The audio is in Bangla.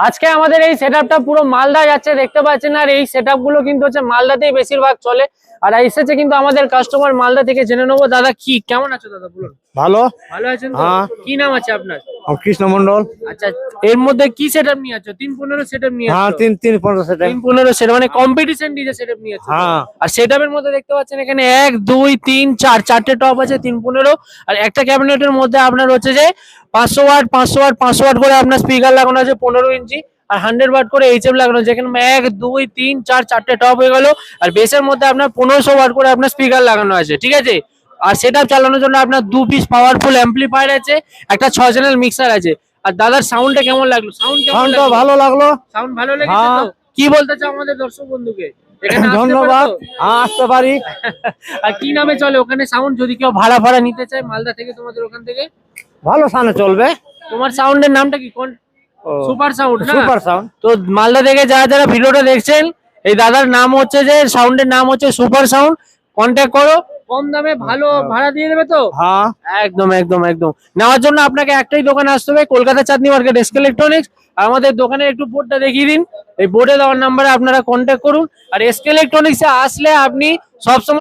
আজকে আমাদের এই সেটআপটা পুরো মালদা যাচ্ছে দেখতে পাচ্ছেন, আর এই সেটআপ গুলো কিন্তু হচ্ছে মালদাতেই বেশিরভাগ চলে। আর এসেছে কিন্তু আমাদের কাস্টমার মালদা থেকে। জেনে নেবো দাদা কি কেমন আছো দাদা, বলুন। ভালো। ভালো আছেন তো? হ্যাঁ। কি নাম আছে আপনার? কৃষ্ণ মন্ডল। আচ্ছা, এর মধ্যে কি সেটআপ নিয়ে আছো? 315 সেটআপ নিয়ে হ্যাঁ, আছো? 3-3-15 সেটা। 315 সেট মানে কম্পিটিশন ডিজে সেটআপ নিয়ে আছো? হ্যাঁ। আর সেটআপের মধ্যে দেখতে পাচ্ছেন এখানে 1 2 3 4 চারটে টপ আছে 315। আর একটা ক্যাবিনেটের মধ্যে আপনার হচ্ছে যে 500 ওয়াট 500 ওয়াট 500 ওয়াট করে আপনার স্পিকার লাগানো আছে 15 ইঞ্চি। আর 100 ওয়াট করে এইচএফ লাগানো আছে। যেখানে 1 2 3 4 চারটে টপ হয়ে গেল। আর বেসের মধ্যে আপনার 1500 ওয়াট করে আপনার স্পিকার লাগানো আছে, ঠিক আছে। আর সেটআপ চালানোর জন্য আপনার 2 পিস পাওয়ারফুল অ্যাম্পলিফায়ার আছে, একটা 6 চ্যানেল মিক্সার আছে। আর দাদার সাউন্ডটা কেমন লাগলো? সাউন্ড কেমন সাউন্ডটা লাগলো? ভালো লাগলো। সাউন্ড ভালো লেগেছে তো? কি বলতে চাও আমাদের দর্শক বন্ধুকে? এখানে আসতে ধন্যবাদ। পারো তো? হ্যাঁ, আসতে পারি। আর কি নামে চলে ওখানে সাউন্ড, যদি কেউ ভাড়া ভাড়া নিতে চায় মালদা থেকে তোমাদের ওখান থেকে? ভালো সাউন্ড চলবে। তোমার সাউন্ডের নামটা কি? কোন? সুপার সাউন্ড না? Super sound. তো মালদা থেকে যারা যারা ভিডিওটা দেখছেন, এই দাদার নাম হচ্ছে যে সাউন্ডের নাম হচ্ছে সুপার সাউন্ড। কন্ট্যাক্ট করো, কম দামে ভালো ভাড়া দিয়ে দেবে তো? হ্যাঁ। একদম একদম একদম। নেওয়ার জন্য আপনাকে একটাই দোকানে আসতে হবে, কলকাতা চাঁদনি মার্কেট এসকে ইলেকট্রনিক্স। আর আমাদের দোকানের একটু বোর্ডটা দেখিয়ে দিন। এই বোর্ডে দেওয়ার নাম্বারে আপনারা কন্ট্যাক্ট করুন। আর এসকে ইলেকট্রনিক্সে আসলে আপনি সবসময়